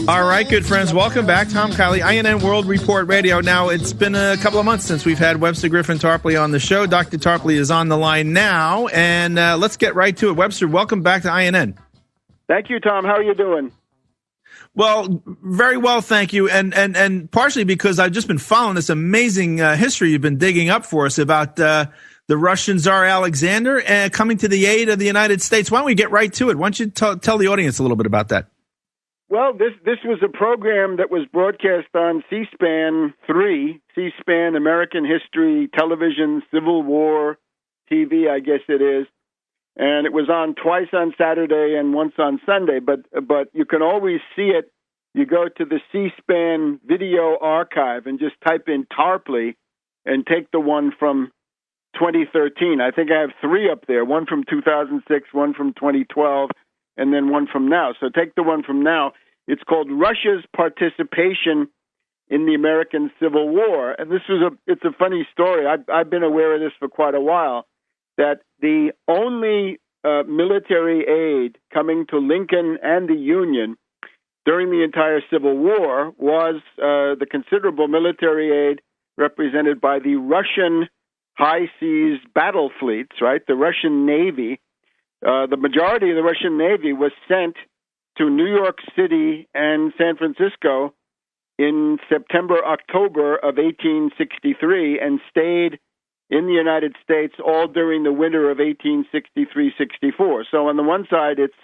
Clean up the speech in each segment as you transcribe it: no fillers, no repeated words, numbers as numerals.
All right, good friends. Welcome back. Tom Kiley, INN World Report Radio. Now, it's been a couple of months since we've had Webster Griffin Tarpley on the show. Dr. Tarpley is on the line now, and let's get right to it. Webster, welcome back to INN. Thank you, Tom. How are you doing? Well, very well, thank you. And partially because I've just been following this amazing history you've been digging up for us about the Russian Tsar Alexander coming to the aid of the United States. Why don't we get right to it? Why don't you tell the audience a little bit about that? Well, this was a program that was broadcast on C-SPAN 3, C-SPAN, American History, Television, Civil War, TV, I guess it is. And it was on twice on Saturday and once on Sunday. But you can always see it. You go to the C-SPAN video archive and just type in Tarpley and take the one from 2013. I think I have three up there, one from 2006, one from 2012, and then one from now. So take the one from now. It's called Russia's Participation in the American Civil War. And it's a funny story. I've been aware of this for quite a while, that the only military aid coming to Lincoln and the Union during the entire Civil War was the considerable military aid represented by the Russian high seas battle fleets, right? The Russian Navy. The majority of the Russian Navy was sent to New York City and San Francisco in September, October of 1863 and stayed in the United States all during the winter of 1863-64. So on the one side, it's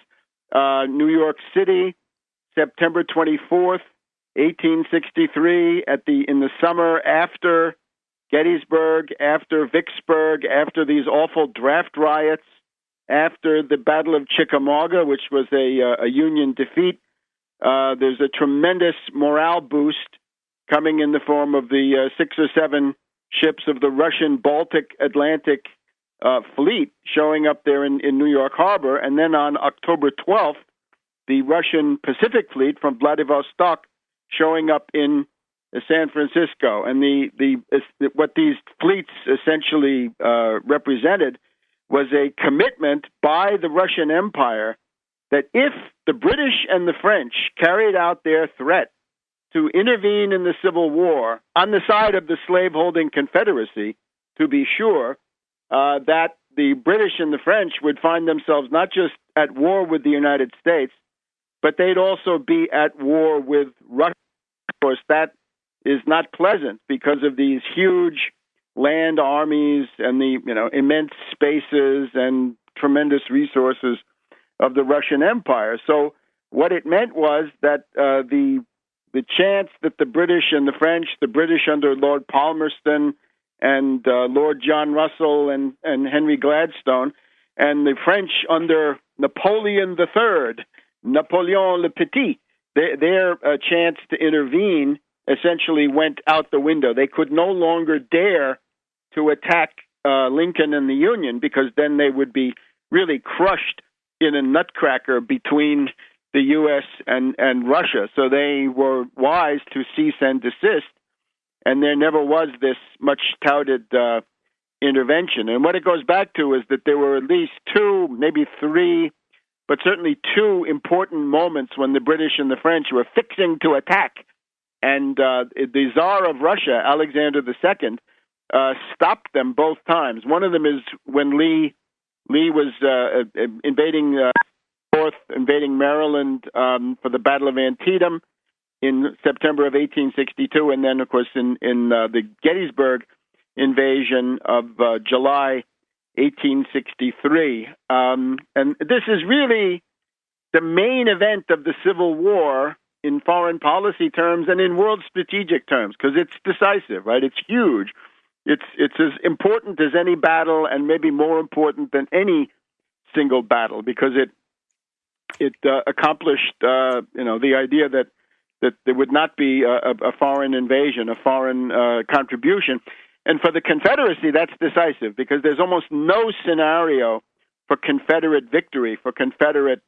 New York City, September 24th, 1863, in the summer after Gettysburg, after Vicksburg, after these awful draft riots, after the Battle of Chickamauga, which was a Union defeat. There's a tremendous morale boost coming in the form of the 6 or 7 ships of the Russian Baltic Atlantic fleet showing up there in New York Harbor. And then on October 12th, the Russian Pacific Fleet from Vladivostok showing up in San Francisco. And what these fleets essentially represented was a commitment by the Russian Empire that if the British and the French carried out their threat to intervene in the Civil War on the side of the slaveholding Confederacy, to be sure, that the British and the French would find themselves not just at war with the United States, but they'd also be at war with Russia. Of course, that is not pleasant because of these huge land armies and the immense spaces and tremendous resources of the Russian Empire. So what it meant was that the chance that the British and the French, the British under Lord Palmerston and Lord John Russell and Henry Gladstone, and the French under Napoleon III, Napoleon le Petit, their chance to intervene essentially went out the window. They could no longer dare to attack Lincoln and the Union, because then they would be really crushed in a nutcracker between the U.S. and Russia. So they were wise to cease and desist, and there never was this much touted intervention. And what it goes back to is that there were at least 2, maybe 3, but certainly 2 important moments when the British and the French were fixing to attack. And the Tsar of Russia, Alexander II, stopped them both times. One of them is when Lee was invading Maryland for the Battle of Antietam in September of 1862, and then, of course, in the Gettysburg invasion of July 1863. And this is really the main event of the Civil War in foreign policy terms and in world strategic terms, because it's decisive, right? It's huge. It's as important as any battle, and maybe more important than any single battle, because it accomplished the idea that there would not be a foreign invasion, a foreign contribution. And for the Confederacy, that's decisive, because there's almost no scenario for Confederate victory, for Confederate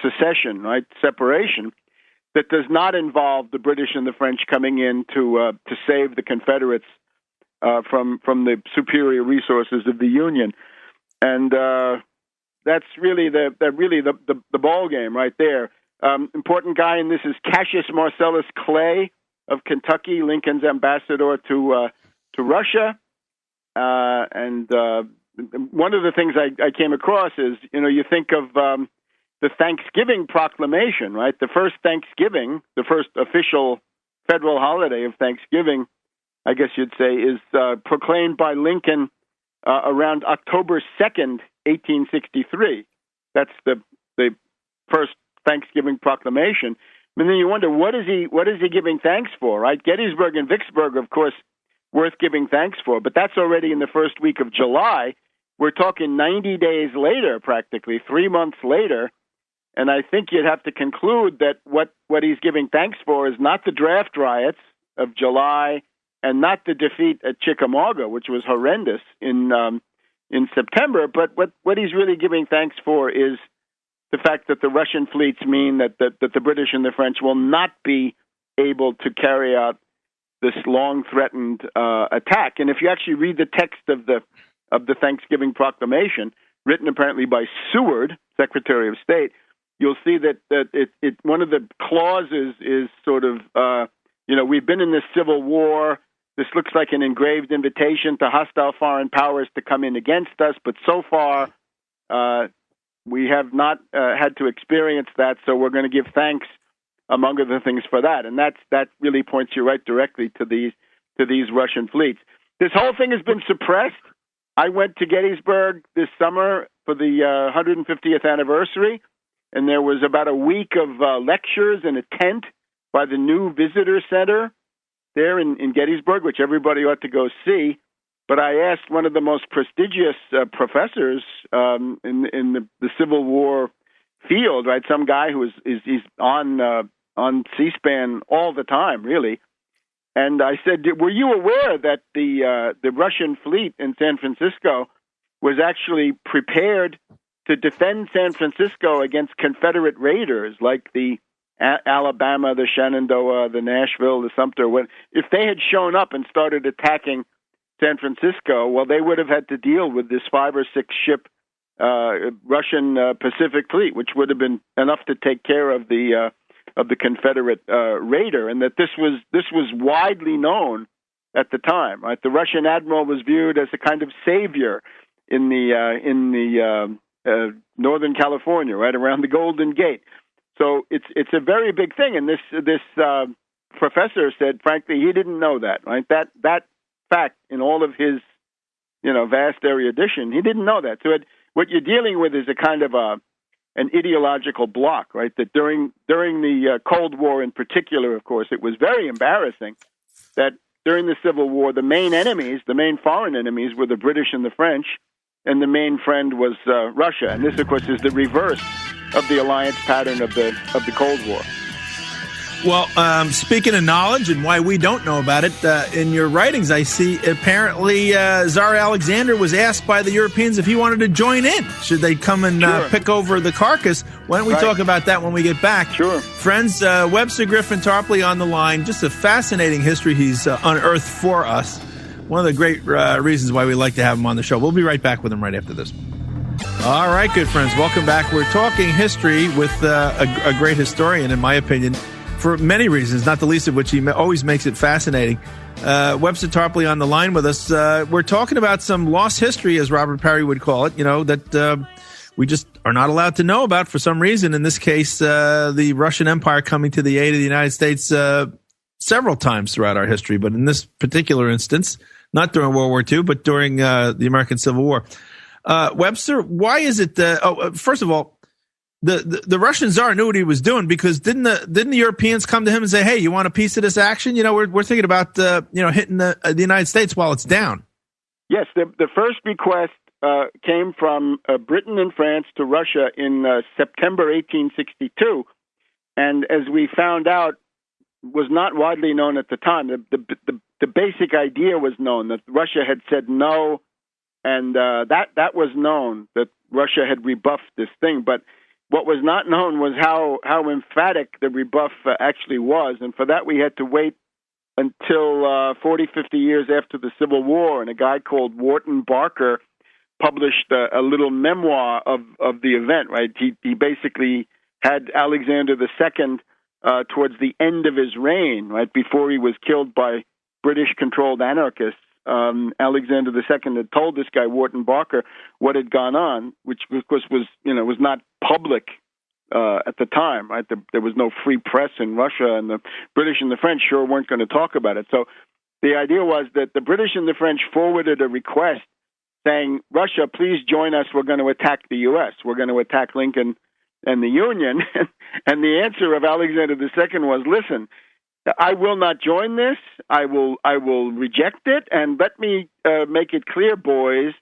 secession, right, separation, that does not involve the British and the French coming in to save the Confederates from the superior resources of the Union. And that's really the ball game right there. Important guy in this is Cassius Marcellus Clay of Kentucky, Lincoln's ambassador to Russia. And one of the things I came across is, you think of the Thanksgiving proclamation, right? The first Thanksgiving, the first official federal holiday of Thanksgiving, I guess you'd say, is proclaimed by Lincoln around October 2nd, 1863. That's the first Thanksgiving proclamation. And then you wonder, what is he giving thanks for, right? Gettysburg and Vicksburg, of course, worth giving thanks for, but that's already in the first week of July. We're talking 90 days later, practically 3 months later, and I think you'd have to conclude that what he's giving thanks for is not the draft riots of July and not the defeat at Chickamauga, which was horrendous in September, but what he's really giving thanks for is the fact that the Russian fleets mean that the British and the French will not be able to carry out this long-threatened attack. And if you actually read the text of the Thanksgiving Proclamation, written apparently by Seward, Secretary of State, you'll see that it one of the clauses is sort of, we've been in this civil war. This looks like an engraved invitation to hostile foreign powers to come in against us, but so far we have not had to experience that, so we're going to give thanks, among other things, for that. And that really points you right directly to these Russian fleets. This whole thing has been suppressed. I went to Gettysburg this summer for the 150th anniversary, and there was about a week of lectures in a tent by the new visitor center there in Gettysburg, which everybody ought to go see. But I asked one of the most prestigious professors in the Civil War field, right? Some guy who is on C-SPAN all the time, really. And I said, were you aware that the Russian fleet in San Francisco was actually prepared to defend San Francisco against Confederate raiders like the Alabama, the Shenandoah, the Nashville, the Sumter? If they had shown up and started attacking San Francisco, well, they would have had to deal with this 5 or 6 ship Russian Pacific Fleet, which would have been enough to take care of the Confederate raider, and that this was widely known at the time. Right, the Russian admiral was viewed as a kind of savior in the Northern California, right around the Golden Gate. So it's a very big thing, and this professor said, frankly, he didn't know that. Right, that fact in all of his vast erudition, he didn't know that. So what you're dealing with is a kind of an ideological block, right? That during the Cold War in particular, of course, it was very embarrassing that during the Civil War, the main foreign enemies were the British and the French, and the main friend was Russia. And this, of course, is the reverse of the alliance pattern of the Cold War. Well, speaking of knowledge and why we don't know about it, in your writings, I see apparently Tsar Alexander was asked by the Europeans if he wanted to join in. Should they come and pick over the carcass? Why don't we talk about that when we get back? Sure. Friends, Webster Griffin Tarpley on the line. Just a fascinating history he's unearthed for us. One of the great reasons why we like to have him on the show. We'll be right back with him right after this. All right, good friends. Welcome back. We're talking history with a great historian, in my opinion, for many reasons, not the least of which he always makes it fascinating. Webster Tarpley on the line with us. We're talking about some lost history, as Robert Parry would call it, that we just are not allowed to know about for some reason. In this case, the Russian Empire coming to the aid of the United States several times throughout our history, but in this particular instance, not during World War II, but during the American Civil War. Webster, why is it first of all, the Russian Tsar knew what he was doing, because didn't the Europeans come to him and say, "Hey, you want a piece of this action? We're thinking about hitting the United States while it's down." Yes, the first request came from Britain and France to Russia in September 1862, and as we found out, was not widely known at the time. The basic idea was known that Russia had said no, and that was known that Russia had rebuffed this thing, but what was not known was how emphatic the rebuff actually was. And for that, we had to wait until 40, 50 years after the Civil War. And a guy called Wharton Barker published a little memoir of the event, right? He basically had Alexander II towards the end of his reign, right before he was killed by British-controlled anarchists. Alexander II had told this guy Wharton Barker what had gone on, which of course was not public at the time. Right, there was no free press in Russia, and the British and the French sure weren't going to talk about it. So the idea was that the British and the French forwarded a request saying, Russia, please join us. We're going to attack the U.S. We're going to attack Lincoln and the Union. And the answer of Alexander II was, listen, I will not join this. I will reject it. And let me make it clear, boys,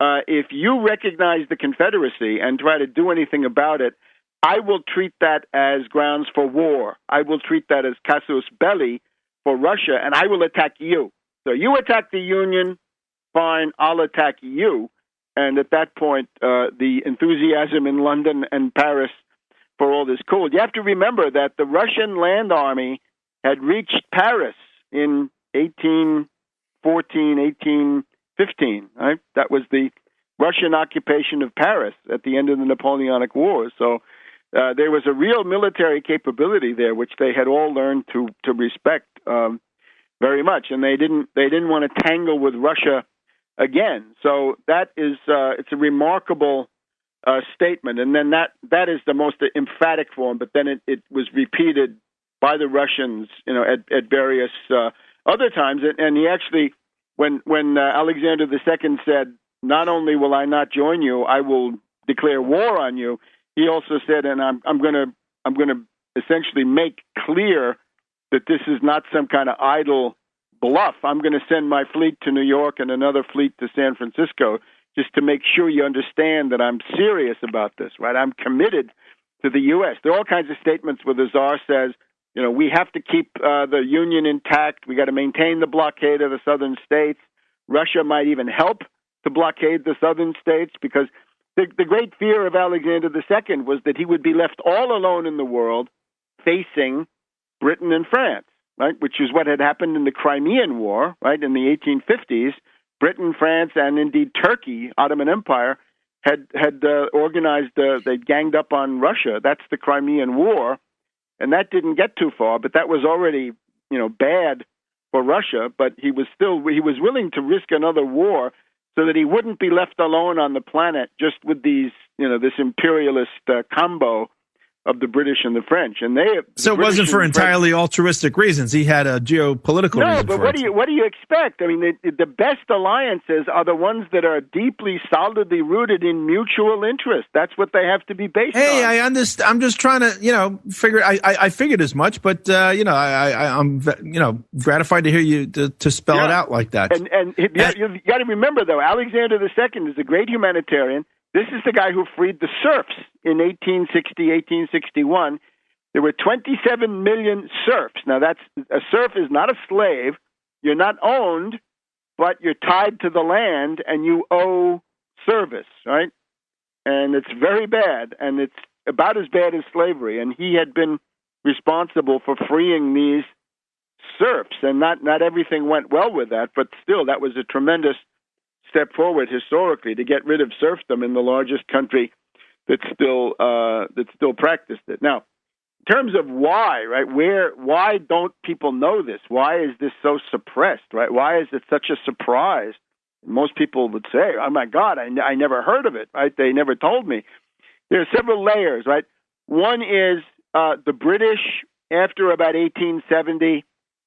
if you recognize the Confederacy and try to do anything about it, I will treat that as grounds for war. I will treat that as casus belli for Russia, and I will attack you. So you attack the Union, fine, I'll attack you. And at that point, the enthusiasm in London and Paris for all this cooled. You have to remember that the Russian land army had reached Paris in 1814, 1815. Right? That was the Russian occupation of Paris at the end of the Napoleonic Wars. So there was a real military capability there, which they had all learned to respect very much, and they didn't want to tangle with Russia again. So that is it's a remarkable statement, and then that is the most emphatic form. But then it was repeated by the Russians, at various other times. And he actually, when Alexander II said, "Not only will I not join you, I will declare war on you," he also said, and I'm going to essentially make clear that this is not some kind of idle bluff. I'm going to send my fleet to New York and another fleet to San Francisco just to make sure you understand that I'm serious about this, right? I'm committed to the U.S. There are all kinds of statements where the Tsar says, we have to keep the Union intact. We got to maintain the blockade of the southern states. Russia might even help to blockade the southern states, because the great fear of Alexander II was that he would be left all alone in the world facing Britain and France, right? Which is what had happened in the Crimean War, right? In the 1850s, Britain, France, and indeed Turkey, Ottoman Empire, had organized, they ganged up on Russia. That's the Crimean War. And that didn't get too far, but that was already, bad for Russia. But he was willing to risk another war so that he wouldn't be left alone on the planet just with these, this imperialist combo of the British and the French. And so it wasn't for entirely altruistic reasons. He had a geopolitical reason. No, but what do you expect? I mean, the best alliances are the ones that are deeply, solidly rooted in mutual interest. That's what they have to be based on. Hey, I understand. I'm just trying to, figure. I figured as much, but I'm gratified to hear you to spell it out like that. And you've got to remember, though, Alexander II is a great humanitarian. This is the guy who freed the serfs in 1860, 1861. There were 27 million serfs. Now, a serf is not a slave. You're not owned, but you're tied to the land and you owe service, right? And it's very bad, and it's about as bad as slavery. And he had been responsible for freeing these serfs, and not everything went well with that, but still, that was a tremendous step forward historically to get rid of serfdom in the largest country that still practiced it. Now, in terms of why, right? Why don't people know this? Why is this so suppressed, right? Why is it such a surprise? Most people would say, "Oh my God, I never heard of it," right? They never told me. There are several layers, right? One is the British, after about 1870,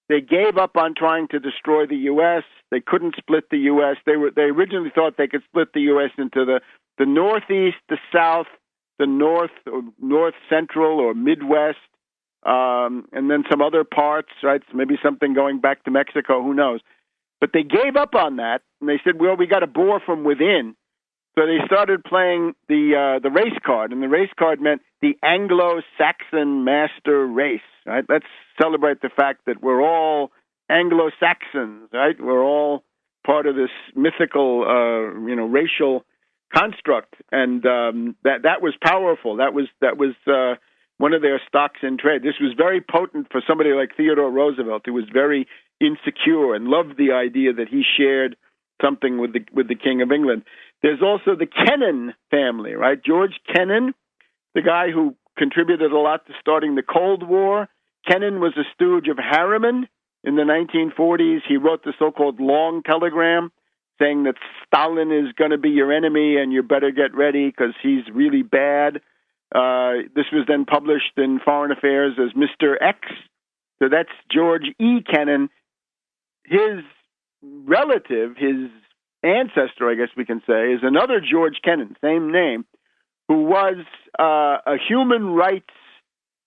they gave up on trying to destroy the U.S. They couldn't split the U.S. They originally thought they could split the U.S. into the Northeast, the South, the North Central or Midwest, and then some other parts, right? So maybe something going back to Mexico, who knows? But they gave up on that, and they said, well, we got to bore from within. So they started playing the race card, and the race card meant the Anglo-Saxon master race, right? Let's celebrate the fact that we're all Anglo-Saxons, right? We're all part of this mythical, racial construct, and that was powerful. That was one of their stocks in trade. This was very potent for somebody like Theodore Roosevelt, who was very insecure and loved the idea that he shared something with the King of England. There's also the Kennan family, right? George Kennan, the guy who contributed a lot to starting the Cold War. Kennan was a stooge of Harriman. In the 1940s, he wrote the so-called Long Telegram, saying that Stalin is going to be your enemy and you better get ready because he's really bad. This was then published in Foreign Affairs as Mr. X. So that's George E. Kennan. His relative, his ancestor, I guess we can say, is another George Kennan, same name, who was a human rights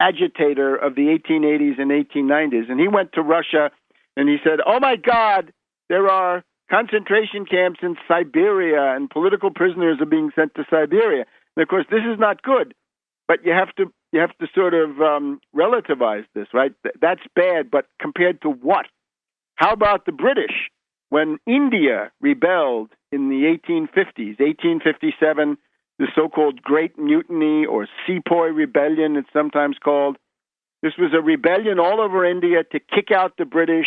agitator of the 1880s and 1890s. And he went to Russia and he said, oh my God, there are concentration camps in Siberia and political prisoners are being sent to Siberia. And of course, this is not good, but you have to sort of relativize this, right? That's bad, but compared to what? How about the British? When India rebelled in the 1850s, 1857, the so-called Great Mutiny or Sepoy Rebellion, it's sometimes called. This was a rebellion all over India to kick out the British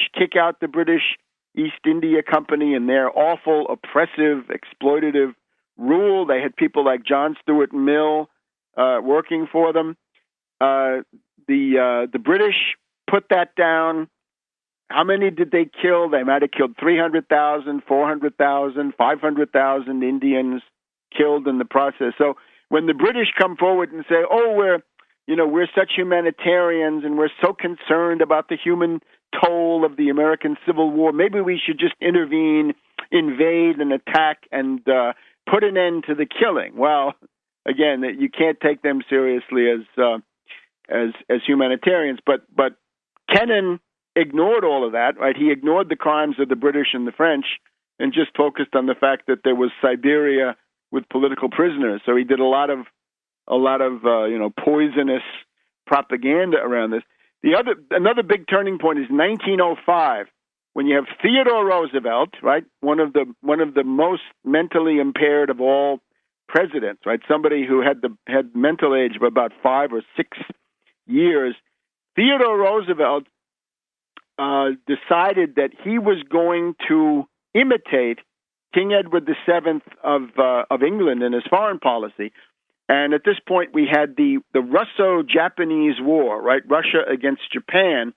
East India Company and their awful, oppressive, exploitative rule. They had people like John Stuart Mill working for them. The British put that down. How many did they kill? They might have killed 300,000, 400,000, 500,000 Indians killed in the process. So when the British come forward and say, oh, we're such humanitarians and we're so concerned about the human toll of the American Civil War, maybe we should just intervene, invade and attack and put an end to the killing. Well, again, you can't take them seriously as humanitarians, but Kennan ignored all of that, right? He ignored the crimes of the British and the French and just focused on the fact that there was Siberia with political prisoners. So he did a lot of poisonous propaganda around this. Another big turning point is 1905, when you have Theodore Roosevelt, right? One of the most mentally impaired of all presidents, right? Somebody who had mental age of about 5 or 6 years. Theodore Roosevelt decided that he was going to imitate King Edward VII of England in his foreign policy. And at this point, we had the Russo-Japanese War, right? Russia against Japan.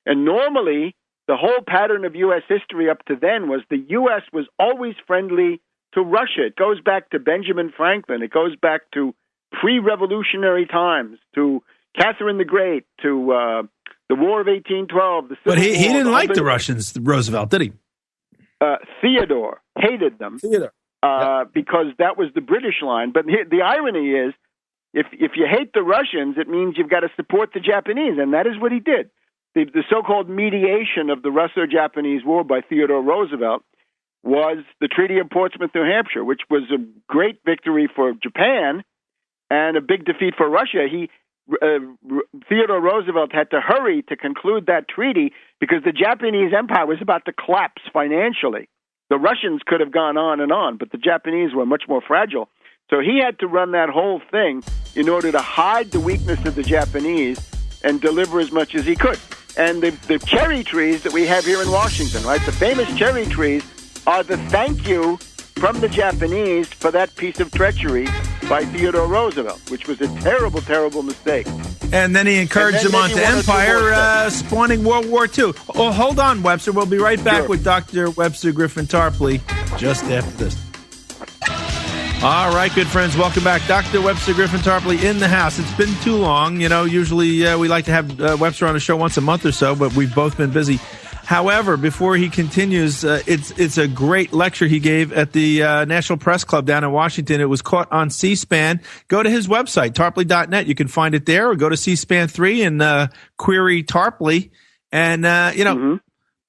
And normally, the whole pattern of U.S. history up to then was the U.S. was always friendly to Russia. It goes back to Benjamin Franklin. It goes back to pre-revolutionary times, to Catherine the Great, to the War of 1812. But he didn't like the Russians, Roosevelt, did he? Theodore hated them. Because that was the British line. But the irony is, if you hate the Russians, it means you've got to support the Japanese, and that is what he did. The so-called mediation of the Russo-Japanese War by Theodore Roosevelt was the Treaty of Portsmouth, New Hampshire, which was a great victory for Japan and a big defeat for Russia. Theodore Roosevelt had to hurry to conclude that treaty because the Japanese empire was about to collapse financially. The Russians could have gone on, but the Japanese were much more fragile. So he had to run that whole thing in order to hide the weakness of the Japanese and deliver as much as he could. And the cherry trees that we have here in Washington, right, the famous cherry trees are the thank you from the Japanese for that piece of treachery by Theodore Roosevelt, which was a terrible, terrible mistake. And then he encouraged them onto empire, spawning World War II. Oh, hold on, Webster. We'll be right back with Dr. Webster Griffin Tarpley just after this. All right, good friends, welcome back. Dr. Webster Griffin Tarpley in the house. It's been too long. Usually we like to have Webster on the show once a month or so, but we've both been busy. However, before he continues, it's a great lecture he gave at the National Press Club down in Washington. It was caught on C-SPAN. Go to his website, tarpley.net. You can find it there, or go to C-SPAN 3 and query Tarpley, and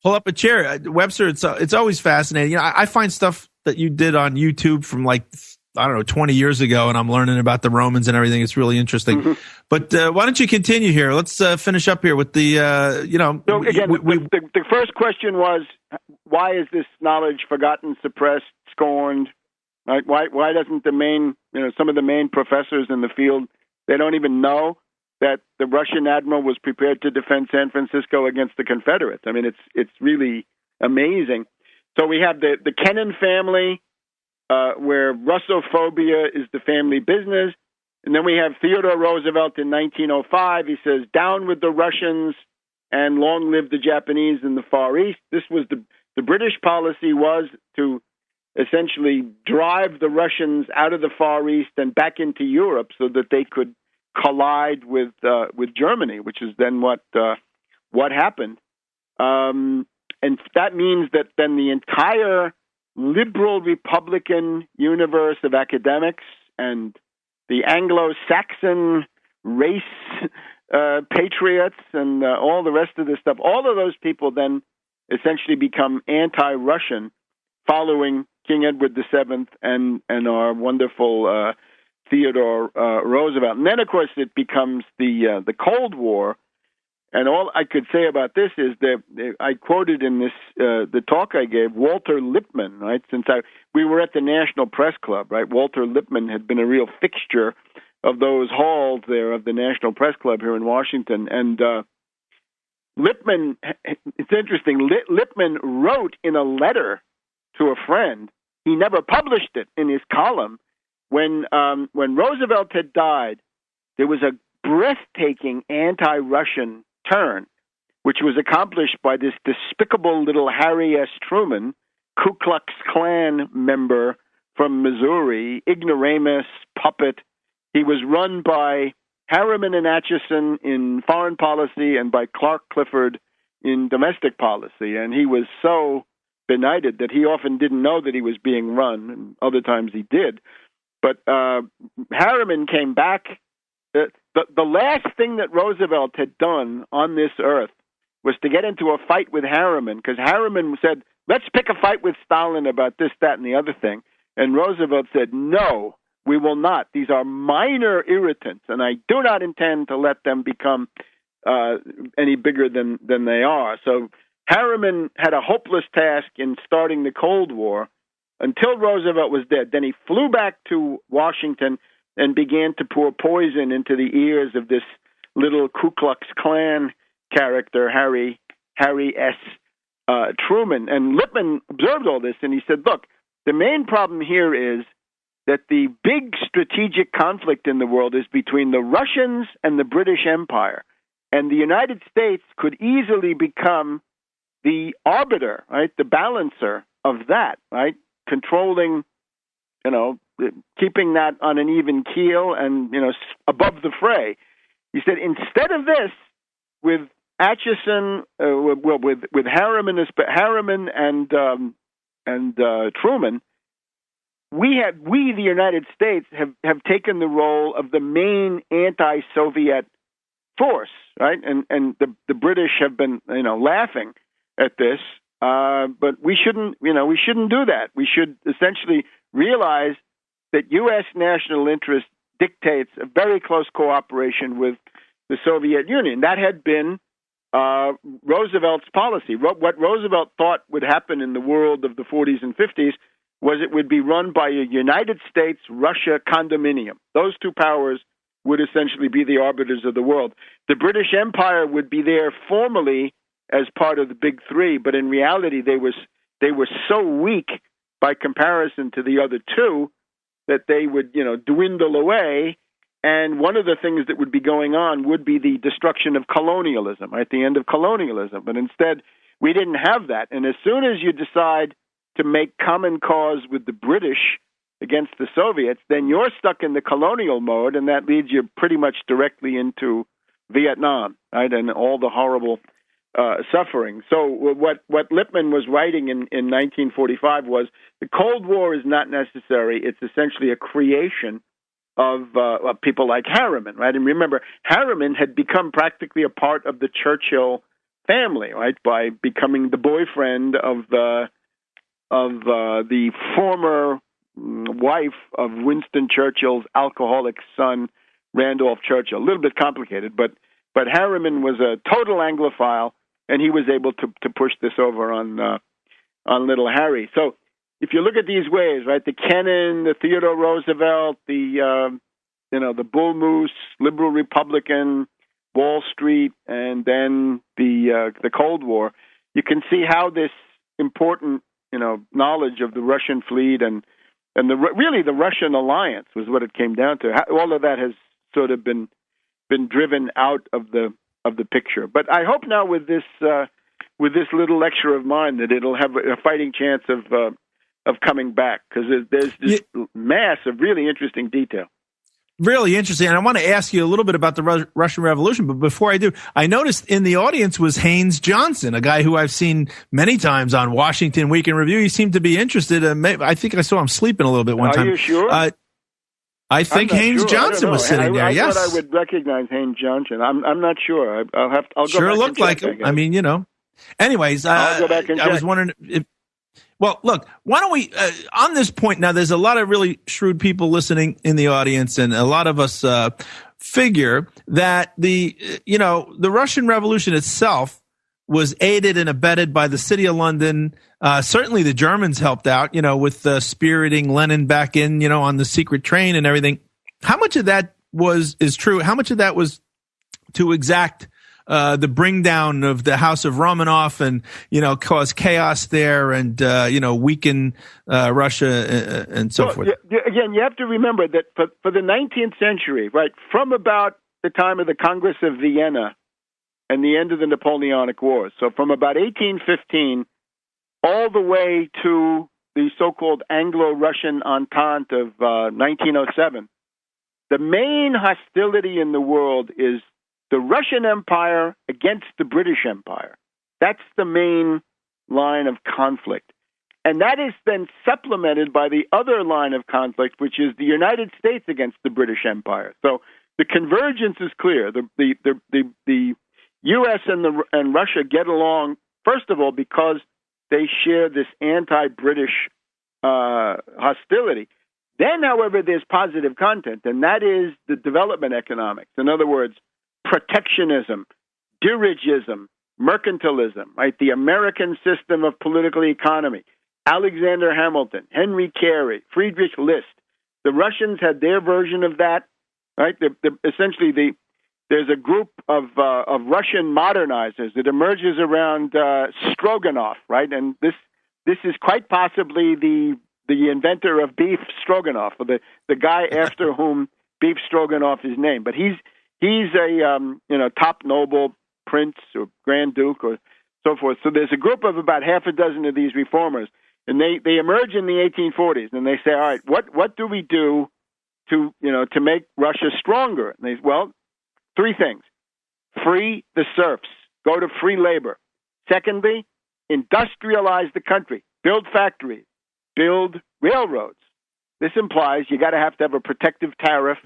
pull up a chair. Webster, it's always fascinating. I find stuff that you did on YouTube from 20 years ago, and I'm learning about the Romans and everything. It's really interesting. Mm-hmm. But why don't you continue here? Let's finish up here with the, So again, the first question was, why is this knowledge forgotten, suppressed, scorned? Right? Why doesn't some of the main professors in the field, they don't even know that the Russian admiral was prepared to defend San Francisco against the Confederates? I mean, it's really amazing. So we have the Kennan family, where Russophobia is the family business. And then we have Theodore Roosevelt in 1905. He says, "Down with the Russians and long live the Japanese in the Far East." This was the British policy was to essentially drive the Russians out of the Far East and back into Europe so that they could collide with Germany, which is then what happened. And that means that then the entire liberal Republican universe of academics and the Anglo-Saxon race patriots and all the rest of this stuff, all of those people then essentially become anti-Russian following King Edward VII and our wonderful Theodore Roosevelt. And then, of course, it becomes the Cold War. And all I could say about this is that I quoted in this the talk I gave Walter Lippmann, right? Since we were at the National Press Club, right? Walter Lippmann had been a real fixture of those halls there of the National Press Club here in Washington. And Lippmann, it's interesting, Lippmann wrote in a letter to a friend. He never published it in his column. When Roosevelt had died, there was a breathtaking anti-Russian turn, which was accomplished by this despicable little Harry S. Truman, Ku Klux Klan member from Missouri, ignoramus, puppet. He was run by Harriman and Atchison in foreign policy and by Clark Clifford in domestic policy. And he was so benighted that he often didn't know that he was being run, and other times he did. But Harriman came back. The last thing that Roosevelt had done on this earth was to get into a fight with Harriman, because Harriman said, "Let's pick a fight with Stalin about this, that, and the other thing." And Roosevelt said, "No, we will not. These are minor irritants, and I do not intend to let them become any bigger than they are." So Harriman had a hopeless task in starting the Cold War until Roosevelt was dead. Then he flew back to Washington and began to pour poison into the ears of this little Ku Klux Klan character, Harry S. Truman. And Lippmann observed all this, and he said, look, the main problem here is that the big strategic conflict in the world is between the Russians and the British Empire. And the United States could easily become the arbiter, right, the balancer of that, right, controlling, keeping that on an even keel and, above the fray. He said, instead of this, with Atchison, with Harriman and Truman, we, the United States, have taken the role of the main anti-Soviet force, right? And the British have been, laughing at this, but we shouldn't do that. We should essentially realize that U.S. national interest dictates a very close cooperation with the Soviet Union. That had been Roosevelt's policy. What Roosevelt thought would happen in the world of the 40s and 50s was it would be run by a United States-Russia condominium. Those two powers would essentially be the arbiters of the world. The British Empire would be there formally as part of the Big Three, but in reality they were so weak by comparison to the other two that they would, dwindle away. And one of the things that would be going on would be the destruction of colonialism, right? The end of colonialism. But instead, we didn't have that. And as soon as you decide to make common cause with the British against the Soviets, then you're stuck in the colonial mode, and that leads you pretty much directly into Vietnam, right? And all the horrible suffering. So what Lippmann was writing in 1945 was the Cold War is not necessary. It's essentially a creation of people like Harriman, right? And remember, Harriman had become practically a part of the Churchill family, right, by becoming the boyfriend of the former wife of Winston Churchill's alcoholic son, Randolph Churchill. A little bit complicated, but Harriman was a total Anglophile, and he was able to push this over on little Harry. So if you look at these ways, right, the Kennan, the Theodore Roosevelt, the Bull Moose, liberal Republican, Wall Street, and then the Cold War, you can see how this important knowledge of the Russian fleet and and really the Russian alliance was what it came down to. All of that has sort of been driven out of the picture. But I hope now with this little lecture of mine that it'll have a fighting chance of coming back, because there's this mass of really interesting detail. Really interesting. And I want to ask you a little bit about the Russian Revolution. But before I do, I noticed in the audience was Haynes Johnson, a guy who I've seen many times on Washington Week in Review. He seemed to be interested. I think I saw him sleeping a little bit one time. Are you sure? I think Haynes Johnson was sitting there. Yes. I thought I would recognize Haynes Johnson. I'm not sure. I'll go sure back looked and check, like him. I mean, Anyways, I'll go back and check. I was wondering if. Well, look, why don't we, on this point now, there's a lot of really shrewd people listening in the audience, and a lot of us figure that the Russian Revolution itself was aided and abetted by the City of London. Certainly the Germans helped out, with spiriting Lenin back in, on the secret train and everything. How much of that is true? How much of that was to exact the bring down of the House of Romanov and, cause chaos there and, weaken Russia and so forth? Again, you have to remember that for the 19th century, right, from about the time of the Congress of Vienna and the end of the Napoleonic Wars, so from about 1815 all the way to the so-called Anglo-Russian Entente of 1907, the main hostility in the world is the Russian Empire against the British Empire. That's the main line of conflict. And that is then supplemented by the other line of conflict, which is the United States against the British Empire. So the convergence is clear. The U.S. and Russia get along, first of all, because they share this anti-British hostility. Then, however, there's positive content, and that is the development economics. In other words, protectionism, dirigism, mercantilism, right? The American system of political economy. Alexander Hamilton, Henry Carey, Friedrich List. The Russians had their version of that, right? Essentially, there's a group of Russian modernizers that emerges around Stroganov, right? And this is quite possibly the inventor of beef stroganoff, or the guy after whom beef stroganoff is named. But he's a top noble, prince or grand duke or so forth. So there's a group of about half a dozen of these reformers, and they emerge in the 1840s, and they say, all right, what do we do to make Russia stronger? And three things: free the serfs, go to free labor. Secondly, industrialize the country, build factories, build railroads. This implies you got to have a protective tariff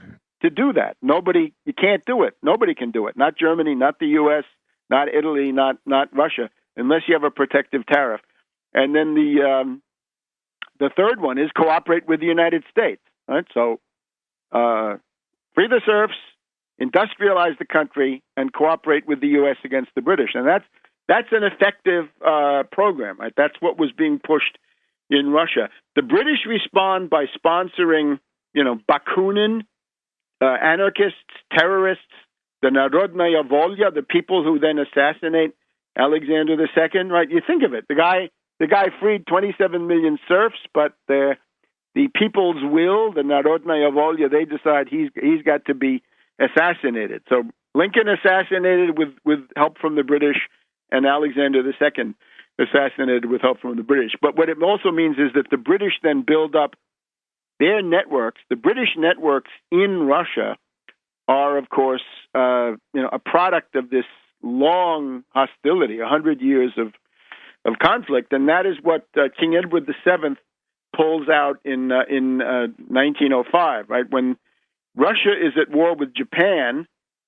to do that. You can't do it. Nobody can do it. Not Germany, not the U.S., not Italy, not Russia, unless you have a protective tariff. And then the third one is cooperate with the United States. Right? So free the serfs, industrialize the country, and cooperate with the U.S. against the British. And that's an effective program. Right? That's what was being pushed in Russia. The British respond by sponsoring, Bakunin, anarchists, terrorists, the Narodnaya Volya, the people who then assassinate Alexander II. Right? You think of it. The guy freed 27 million serfs, but the people's will, the Narodnaya Volya, they decide he's got to be assassinated. So Lincoln assassinated with help from the British, and Alexander II assassinated with help from the British. But what it also means is that the British then build up their networks. The British networks in Russia are, of course, a product of this long hostility, 100 years of conflict, and that is what King Edward VII pulls out in 1905, right? When Russia is at war with Japan,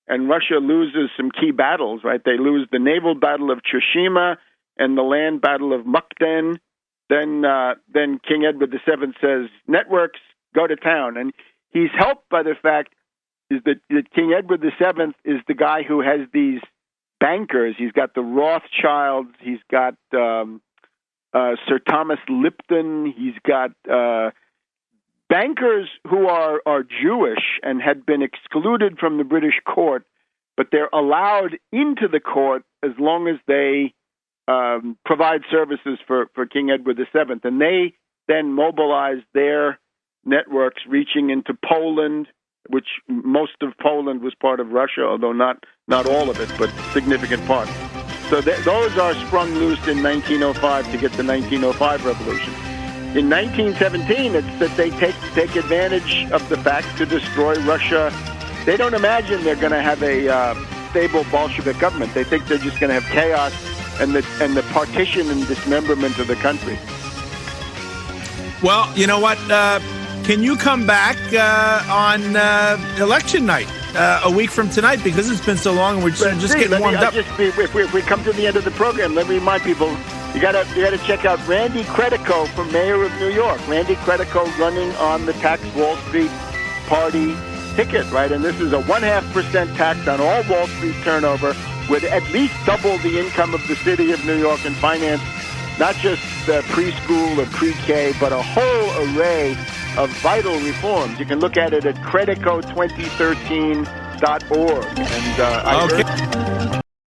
and Russia loses some key battles, right? They lose the naval battle of Tsushima and the land battle of Mukden. Then King Edward VII says, networks, go to town. And he's helped by the fact is that King Edward VII is the guy who has these bankers. He's got the Rothschilds. He's got Sir Thomas Lipton. He's got bankers who are Jewish and had been excluded from the British court, but they're allowed into the court as long as they provide services for King Edward VII. And they then mobilize their networks reaching into Poland, which most of Poland was part of Russia, although not all of it, but significant parts. So those are sprung loose in 1905 to get the 1905 revolution. In 1917, it's that they take advantage of the fact to destroy Russia. They don't imagine they're going to have a stable Bolshevik government. They think they're just going to have chaos and the partition and dismemberment of the country. Well, you know what? Can you come back on election night a week from tonight, because it's been so long and we're just getting warmed up? If we come to the end of the program, let me remind people, you got to check out Randy Credico for mayor of New York. Randy Credico running on the Tax Wall Street Party ticket, right? And this is a 0.5% tax on all Wall Street turnover, would at least double the income of the city of New York and finance not just preschool or pre-K, but a whole array of vital reforms. You can look at it at credico2013.org. And okay.